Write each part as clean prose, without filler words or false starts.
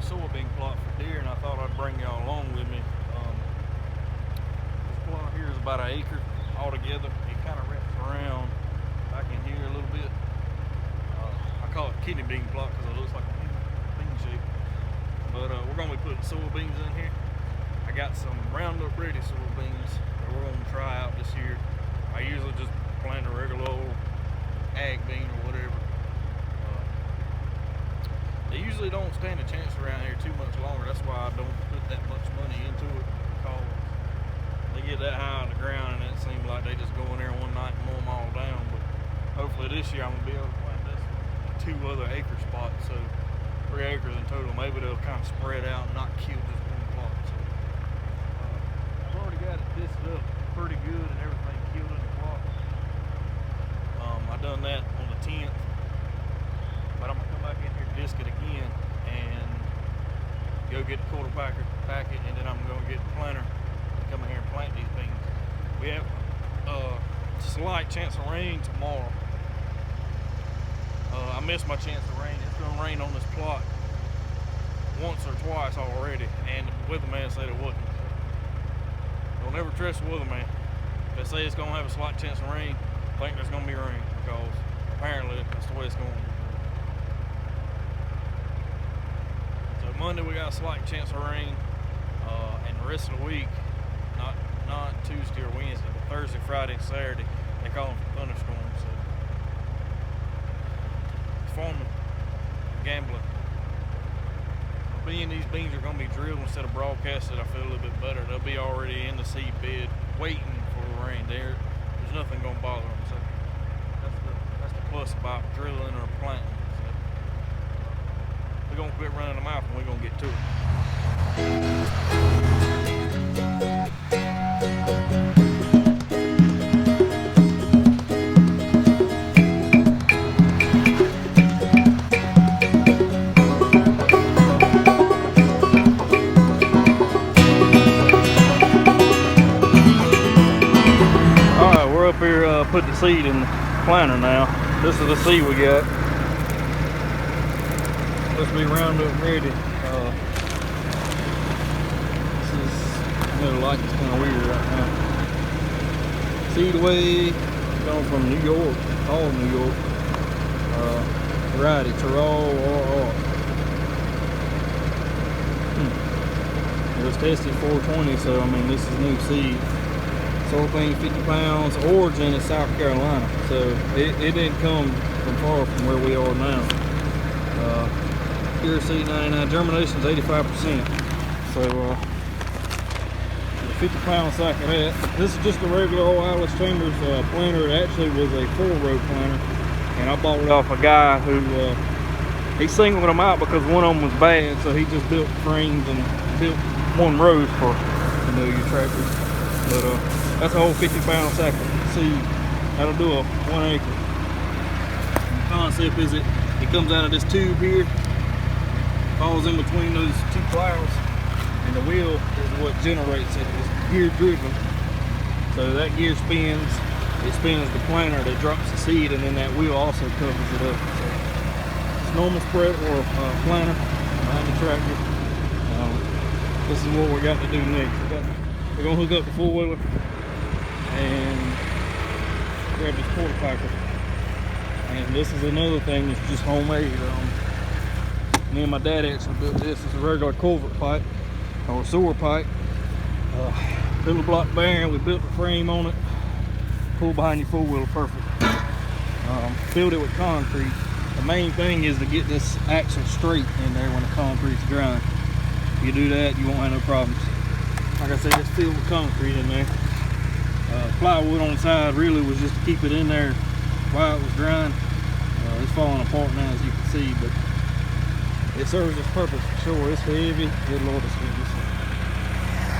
soybean plot for deer, and I thought I'd bring y'all along with me. This plot here is about an acre altogether. It kind of wraps around back in here a little bit. I call it kidney bean plot because it looks like a bean shape. But we're going to be putting soybeans in here. I got some Roundup Ready soybeans that we're going to try out this year. I usually just plant a regular old ag bean or whatever. They usually don't stand a chance around here too much longer. That's why I don't put that much money into it, because they get that high on the ground and it seems like they just go in there one night and mow them all down. But hopefully this year I'm going to be able to plant this in 2 other acre spots, so 3 acres in total. Maybe they'll kind of spread out and not kill just one plot. So I've already got it disced up pretty good and everything killed in the plot. I done that on the 10th. But I'm going to come back in here, disc it again, and go get the quarter packet, and then I'm going to get the planter and come in here and plant these beans. We have a slight chance of rain tomorrow. I missed my chance of rain. It's going to rain on this plot once or twice already, and the weatherman said it wasn't. Don't ever trust the weatherman. If they say it's going to have a slight chance of rain, I think there's going to be rain, because apparently that's the way it's going. Monday we got a slight chance of rain, and the rest of the week, not Tuesday or Wednesday, but Thursday, Friday, and Saturday, they call them for thunderstorms. So farming, gambling. Being these beans are going to be drilled instead of broadcasted, I feel a little bit better. They'll be already in the seed bed, waiting for the rain. There's nothing going to bother them. So that's the plus about drilling or planting. We're going to quit running them out and we're going to get to it. Alright, we're up here putting the seed in the planter now. This is the seed we got. Supposed to be Roundup Ready. This is, I know the light is kind of weird right now. Seed away, going from New York, all New York. Variety, Terral, RR. It was tested 420, so I mean this is new seed. Soybean 50 pounds, origin is South Carolina, so it didn't come from far from where we are now. Accuracy 99, germination is 85%. So 50 pound sack of that. This is just a regular old Alice Chambers planter. It actually was a 4-row planter, and I bought it off a guy who he singled them out because one of them was bad, so he just built frames and built 1 row for your tractors. But that's a whole 50 pound sack of seed. That'll do a 1 acre. And the concept is it comes out of this tube here, falls in between those 2 plows, and the wheel is what generates it. It's gear driven, so that gear spins, it spins the planter that drops the seed, and then that wheel also covers it up. So it's normal spread or planter behind the tractor. This is what we got to do next. We're gonna hook up the 4-wheeler and grab this quarter packer. And this is another thing that's just homemade. Me and my dad actually built this. It's a regular culvert pipe or sewer pipe. Little block bearing. We built the frame on it. Pull behind your 4-wheeler perfect. Filled it with concrete. The main thing is to get this axle straight in there when the concrete's drying. If you do that, you won't have no problems. Like I said, it's filled with concrete in there. Plywood on the side really was just to keep it in there while it was drying. It's falling apart now, as you can see, but it serves its purpose for sure. It's heavy. Good Lord, it's heavy.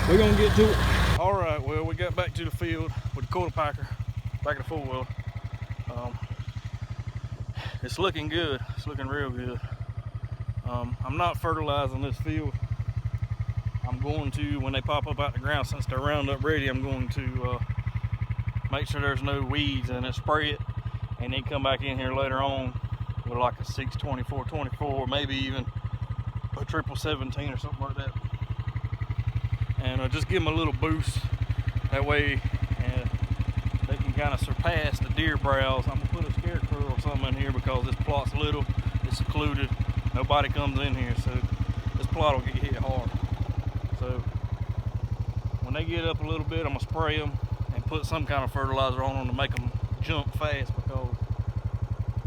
So we're gonna get to it. All right, well, we got back to the field with the quarter packer, back of the 4-wheeler. It's looking good. It's looking real good. I'm not fertilizing this field. I'm going to, when they pop up out the ground, since they're Roundup Ready, I'm going to make sure there's no weeds in it, spray it, and then come back in here later on with like a 624, 24, maybe even a triple 17 or something like that, and just give them a little boost. That way they can kind of surpass the deer browse. I'm gonna put a scarecrow or something in here because this plot's little, it's secluded, nobody comes in here, so this plot will get hit hard. So when they get up a little bit, I'm gonna spray them and put some kind of fertilizer on them to make them jump fast, because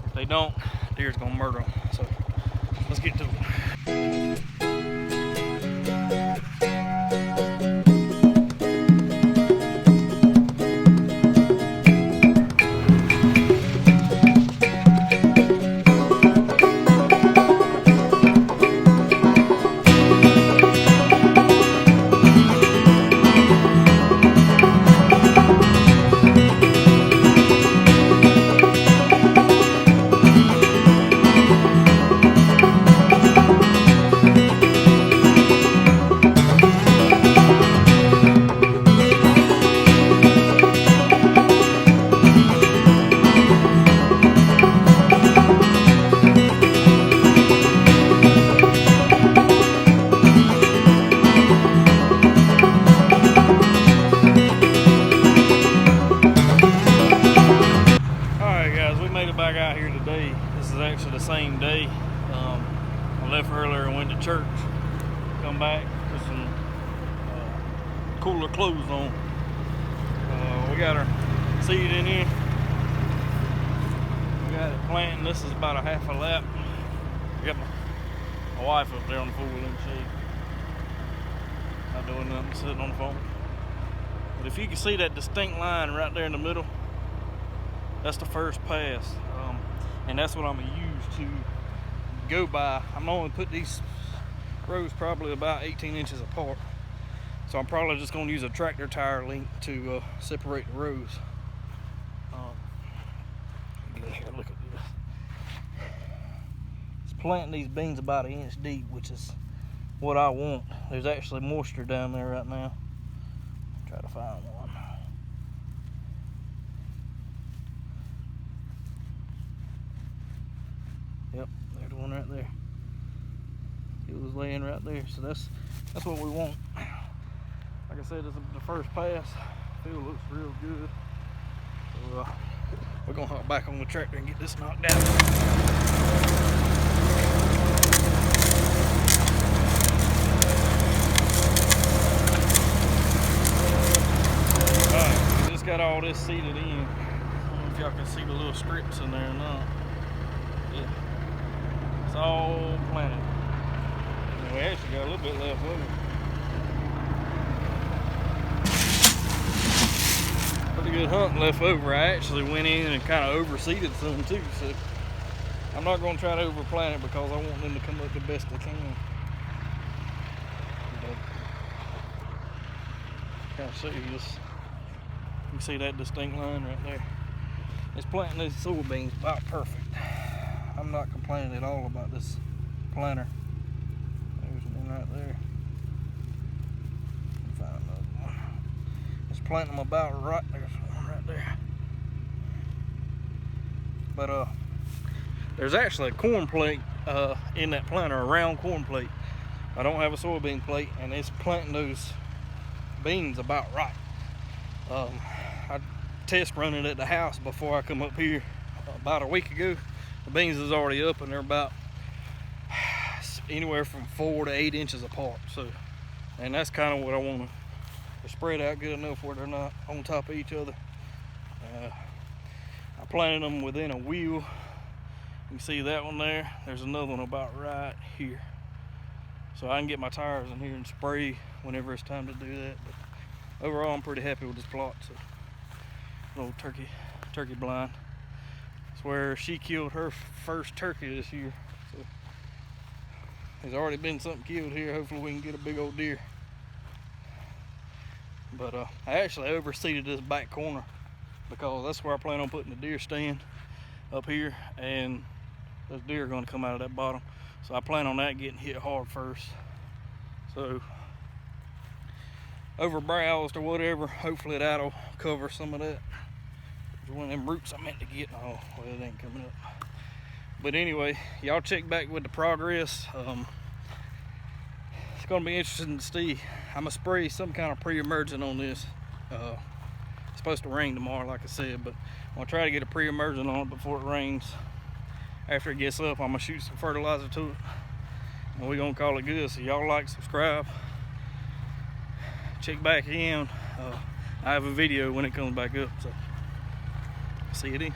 if they don't, deer's gonna murder them. So let's get to it. Back out here today. This is actually the same day. I left earlier and went to church. Come back with some cooler clothes on. We got our seed in here. We got it planting. This is about a half a lap. I got my wife up there on the 4-wheel shade. Not doing nothing, sitting on the phone. But if you can see that distinct line right there in the middle, that's the first pass, and that's what I'm gonna use to go by. I'm only put these rows probably about 18 inches apart, so I'm probably just gonna use a tractor tire length to separate the rows. Get in here, look at this. It's planting these beans about 1 inch deep, which is what I want. There's actually moisture down there right now. Try to find one. Yep, there's the one right there. It was laying right there, so that's what we want. Like I said, this is the first pass. Field looks real good. So we're gonna hop back on the tractor and get this knocked out. Alright, we just got all this seeded in. I don't know if y'all can see the little strips in there or not. Yeah. It's all planted. And we actually got a little bit left over. Pretty good hunt left over. I actually went in and kind of overseeded some too, so I'm not going to try to overplant it because I want them to come up the best they can. But kind of see this. You can see that distinct line right there. It's planting these soybeans about perfect. I'm not complaining at all about this planter. There's one right there. Find another one. It's planting them about right. There's one right there. But there's actually a corn plate in that planter, a round corn plate. I don't have a soybean plate, and it's planting those beans about right. I test run it at the house before I come up here about a week ago. The beans is already up, and they're about anywhere from 4 to 8 inches apart. So, and that's kind of what I want to spread out good enough where they're not on top of each other. I planted them within a wheel. You can see that one there. There's another one about right here. So I can get my tires in here and spray whenever it's time to do that. But overall, I'm pretty happy with this plot. So, little turkey blind. It's where she killed her first turkey this year. So there's already been something killed here. Hopefully we can get a big old deer. But I actually overseeded this back corner because that's where I plan on putting the deer stand up here, and those deer are going to come out of that bottom. So I plan on that getting hit hard first. So over browsed or whatever, hopefully that'll cover some of that. There's one of them roots I meant to get. Oh, well, it ain't coming up. But anyway, y'all check back with the progress. gonna be interesting to see. I'm gonna spray some kind of pre-emergent on this. It's supposed to rain tomorrow, like I said, but I'm gonna try to get a pre-emergent on it before it rains. After it gets up, I'm gonna shoot some fertilizer to it, and we're gonna call it good. So y'all like, subscribe, check back in. I have a video when it comes back up, so see you then.